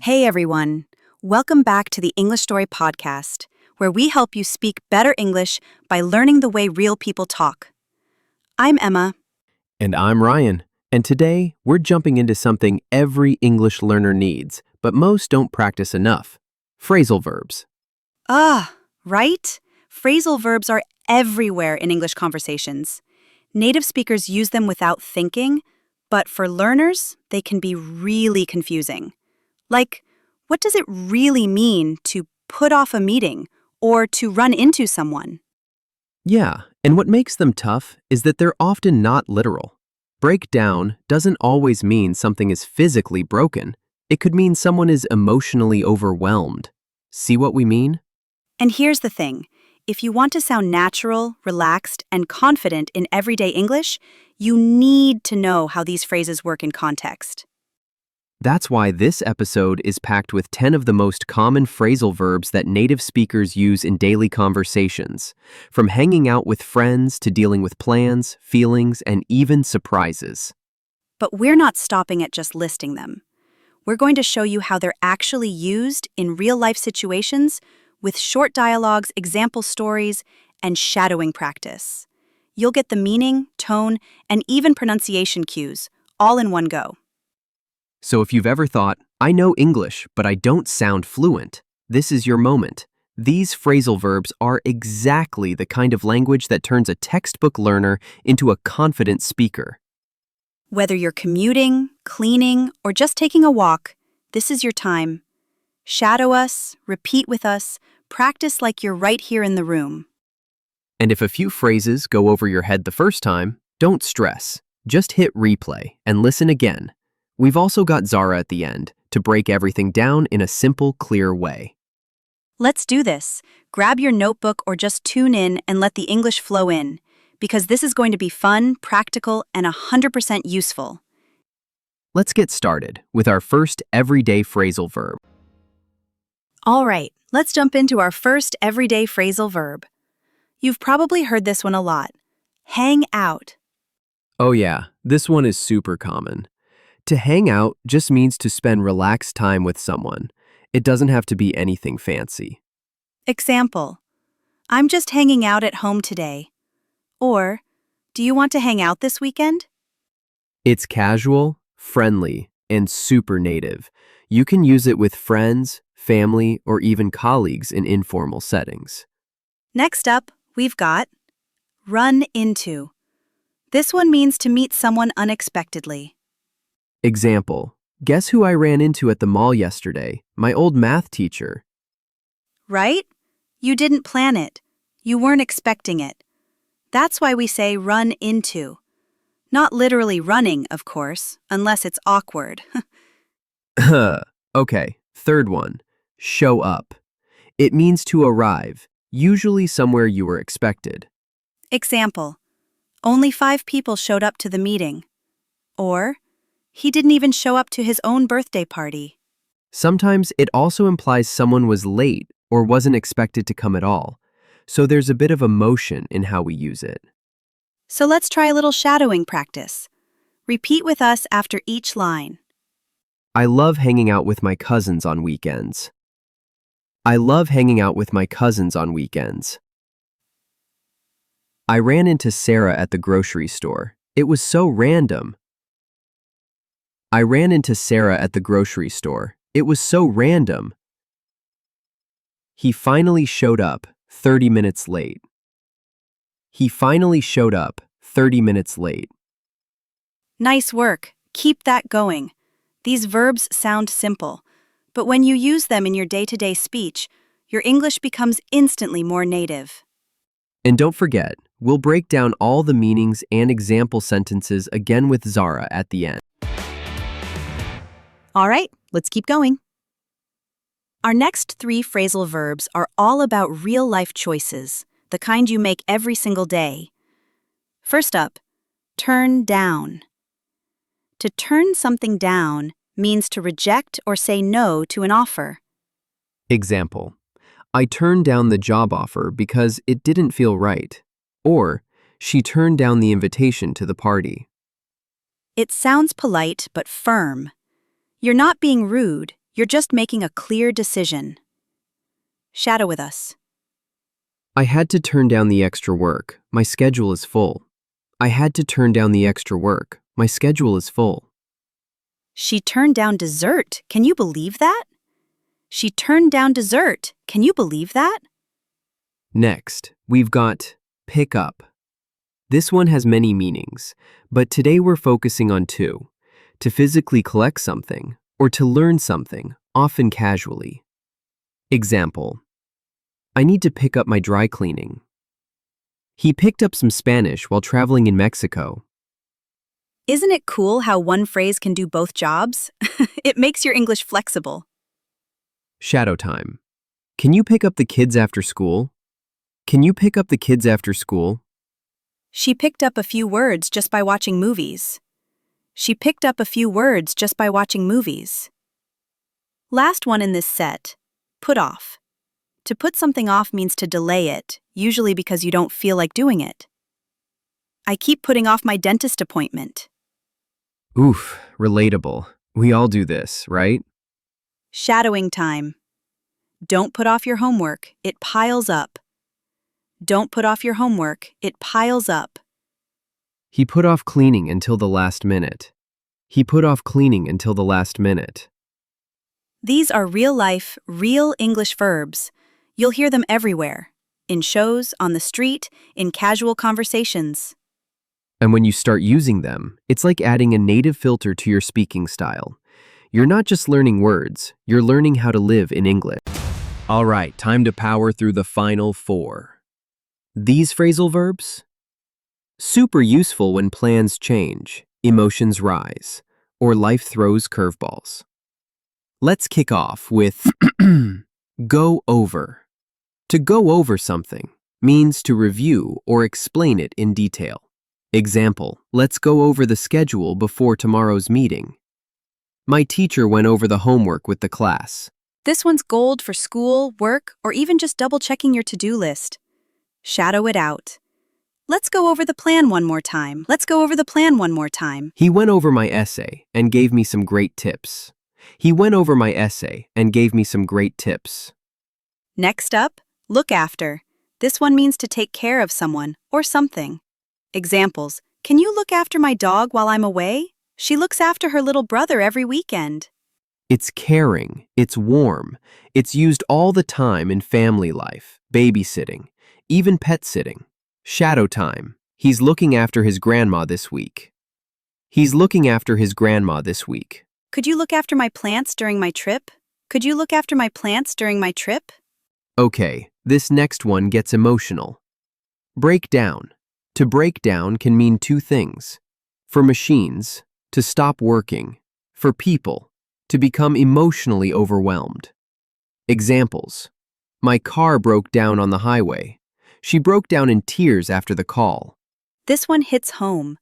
Hey everyone, welcome back to the English Story Podcast, where we help you speak better English by learning the way real people talk. I'm Emma. And I'm Ryan, and today we're jumping into something every English learner needs, but most don't practice enough: phrasal verbs. Right? Phrasal verbs are everywhere in English conversations. Native speakers use them without thinking, but for learners, they can be really confusing. Like, what does it really mean to put off a meeting or to run into someone? Yeah, and what makes them tough is that they're often not literal. Break down doesn't always mean something is physically broken. It could mean someone is emotionally overwhelmed. See what we mean? And here's the thing. If you want to sound natural, relaxed, and confident in everyday English, you need to know how these phrases work in context. That's why this episode is packed with 10 of the most common phrasal verbs that native speakers use in daily conversations, from hanging out with friends to dealing with plans, feelings, and even surprises. But we're not stopping at just listing them. We're going to show you how they're actually used in real-life situations with short dialogues, example stories, and shadowing practice. You'll get the meaning, tone, and even pronunciation cues, all in one go. So if you've ever thought, I know English, but I don't sound fluent, this is your moment. These phrasal verbs are exactly the kind of language that turns a textbook learner into a confident speaker. Whether you're commuting, cleaning, or just taking a walk, this is your time. Shadow us, repeat with us, practice like you're right here in the room. And if a few phrases go over your head the first time, don't stress. Just hit replay and listen again. We've also got Zara at the end to break everything down in a simple, clear way. Let's do this. Grab your notebook or just tune in and let the English flow in, because this is going to be fun, practical, and 100% useful. Let's get started with our first everyday phrasal verb. All right, let's jump into our first everyday phrasal verb. You've probably heard this one a lot. Hang out. Oh yeah, this one is super common. To hang out just means to spend relaxed time with someone. It doesn't have to be anything fancy. Example: I'm just hanging out at home today. Or, do you want to hang out this weekend? It's casual, friendly, and super native. You can use it with friends, family, or even colleagues in informal settings. Next up, we've got run into. This one means to meet someone unexpectedly. Example: guess who I ran into at the mall yesterday? My old math teacher. Right? You didn't plan it. You weren't expecting it. That's why we say run into. Not literally running, of course, unless it's awkward. Okay, third one. Show up. It means to arrive, usually somewhere you were expected. Example: only 5 people showed up to the meeting. Or, he didn't even show up to his own birthday party. Sometimes it also implies someone was late or wasn't expected to come at all, so there's a bit of emotion in how we use it. So let's try a little shadowing practice. Repeat with us after each line. I love hanging out with my cousins on weekends. I love hanging out with my cousins on weekends. I ran into Sarah at the grocery store. It was so random. I ran into Sarah at the grocery store. It was so random. He finally showed up 30 minutes late. He finally showed up 30 minutes late. Nice work. Keep that going. These verbs sound simple, but when you use them in your day-to-day speech, your English becomes instantly more native. And don't forget, we'll break down all the meanings and example sentences again with Zara at the end. All right, let's keep going. Our next 3 phrasal verbs are all about real-life choices, the kind you make every single day. First up, turn down. To turn something down means to reject or say no to an offer. Example: I turned down the job offer because it didn't feel right. Or, she turned down the invitation to the party. It sounds polite but firm. You're not being rude, You're just making a clear decision. Shadow with us. I had to turn down the extra work. My schedule is full. I had to turn down the extra work. My schedule is full. She turned down dessert. Can you believe that? She turned down dessert. Can you believe that? Next, we've got pick up. This one has many meanings, but today we're focusing on two: to physically collect something or to learn something, often casually. Example: I need to pick up my dry cleaning. He picked up some Spanish while traveling in Mexico. Isn't it cool how one phrase can do both jobs? It makes your English flexible. Shadow time. Can you pick up the kids after school? Can you pick up the kids after school? She picked up a few words just by watching movies. She picked up a few words just by watching movies. Last one in this set, put off. To put something off means to delay it, usually because you don't feel like doing it. I keep putting off my dentist appointment. Oof, relatable. We all do this, right? Shadowing time. Don't put off your homework, it piles up. Don't put off your homework, it piles up. He put off cleaning until the last minute. He put off cleaning until the last minute. These are real-life, real English verbs. You'll hear them everywhere. In shows, on the street, in casual conversations. And when you start using them, it's like adding a native filter to your speaking style. You're not just learning words, you're learning how to live in English. All right, time to power through the final four. These phrasal verbs? Super useful when plans change, emotions rise, or life throws curveballs. Let's kick off with go over. To go over something means to review or explain it in detail. Example: let's go over the schedule before tomorrow's meeting. My teacher went over the homework with the class. This one's gold for school, work, or even just double-checking your to-do list. Shadow it out. Let's go over the plan one more time. Let's go over the plan one more time. He went over my essay and gave me some great tips. He went over my essay and gave me some great tips. Next up, look after. This one means to take care of someone or something. Examples: can you look after my dog while I'm away? She looks after her little brother every weekend. It's caring, it's warm, it's used all the time in family life, babysitting, even pet sitting. Shadow time. He's looking after his grandma this week. He's looking after his grandma this week. Could you look after my plants during my trip? Could you look after my plants during my trip? Okay, this next one gets emotional. Break down. To break down can mean two things. For machines, to stop working. For people, to become emotionally overwhelmed. Examples: my car broke down on the highway. She broke down in tears after the call. This one hits home.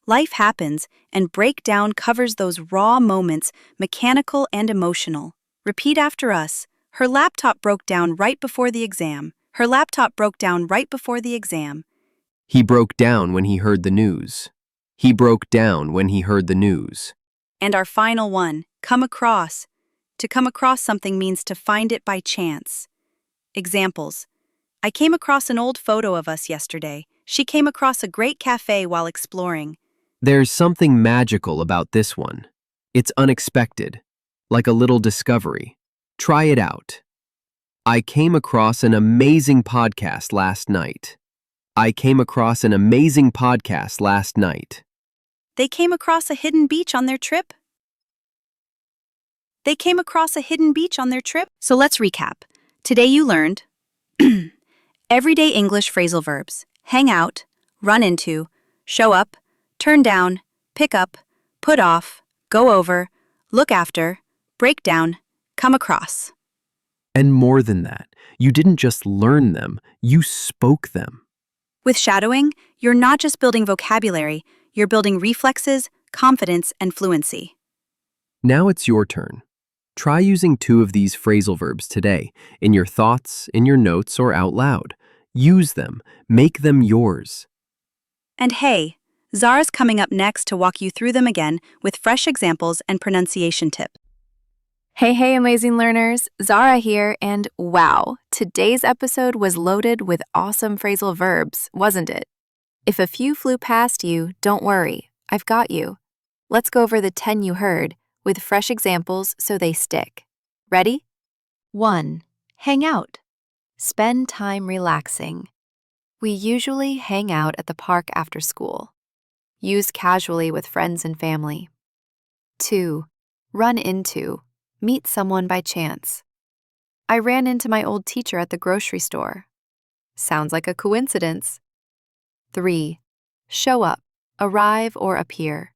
Life happens, and breakdown covers those raw moments, mechanical and emotional. Repeat after us. Her laptop broke down right before the exam. Her laptop broke down right before the exam. He broke down when he heard the news. He broke down when he heard the news. And our final one, come across. To come across something means to find it by chance. Examples: I came across an old photo of us yesterday. She came across a great cafe while exploring. There's something magical about this one. It's unexpected, like a little discovery. Try it out. I came across an amazing podcast last night. I came across an amazing podcast last night. They came across a hidden beach on their trip. They came across a hidden beach on their trip. So let's recap. Today you learned everyday English phrasal verbs: hang out, run into, show up, turn down, pick up, put off, go over, look after, break down, come across. And more than that, you didn't just learn them, you spoke them. With shadowing, you're not just building vocabulary, you're building reflexes, confidence, and fluency. Now it's your turn. Try using two of these phrasal verbs today, in your thoughts, in your notes, or out loud. Use them. Make them yours. And hey, Zara's coming up next to walk you through them again with fresh examples and pronunciation tips. Hey, amazing learners! Zara here, and wow, today's episode was loaded with awesome phrasal verbs, wasn't it? If a few flew past you, don't worry, I've got you. Let's go over the 10 you heard with fresh examples so they stick. Ready? 1. Hang out. Spend time relaxing. We usually hang out at the park after school. Use casually with friends and family. 2. Run into. Meet someone by chance. I ran into my old teacher at the grocery store. Sounds like a coincidence. 3. Show up, arrive, or appear.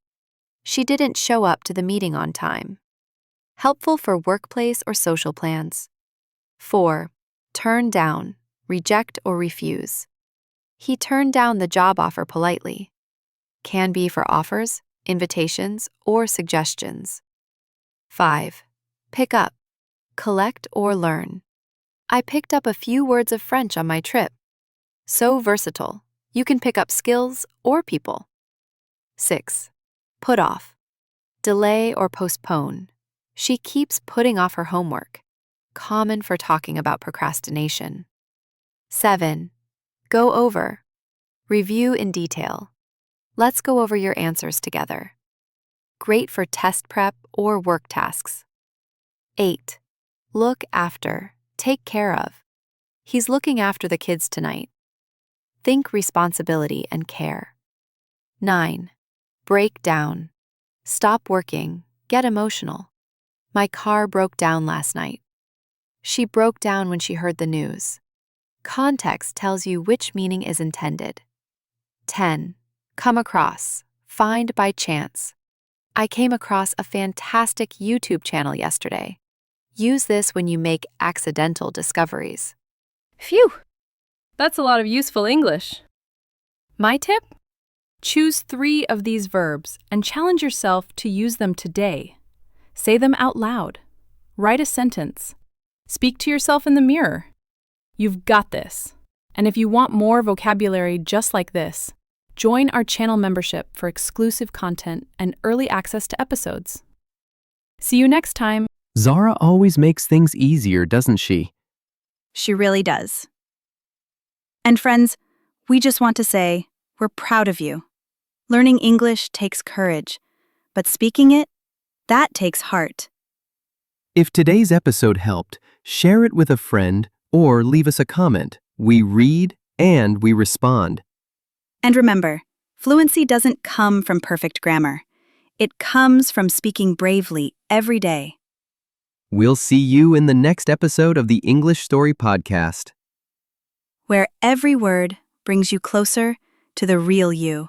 She didn't show up to the meeting on time. Helpful for workplace or social plans. 4. Turn down, reject or refuse. He turned down the job offer politely. Can be for offers, invitations, or suggestions. 5. Pick up, collect or learn. I picked up a few words of French on my trip. So versatile, you can pick up skills or people. 6. Put off, delay or postpone. She keeps putting off her homework. Common for talking about procrastination. 7. Go over, review in detail. Let's go over your answers together. Great for test prep or work tasks. 8. Look after, take care of. He's looking after the kids tonight. Think responsibility and care. 9. Break down. Stop working, get emotional. My car broke down last night. She broke down when she heard the news. Context tells you which meaning is intended. 10. Come across, find by chance. I came across a fantastic YouTube channel yesterday. Use this when you make accidental discoveries. Phew! That's a lot of useful English. My tip? Choose 3 of these verbs and challenge yourself to use them today. Say them out loud. Write a sentence. Speak to yourself in the mirror. You've got this. And if you want more vocabulary just like this, join our channel membership for exclusive content and early access to episodes. See you next time. Zara always makes things easier, doesn't she? She really does. And friends, we just want to say we're proud of you. Learning English takes courage, but speaking it, that takes heart. If today's episode helped, share it with a friend or leave us a comment. We read and we respond. And remember, fluency doesn't come from perfect grammar. It comes from speaking bravely every day. We'll see you in the next episode of the English Story Podcast, Where every word brings you closer to the real you.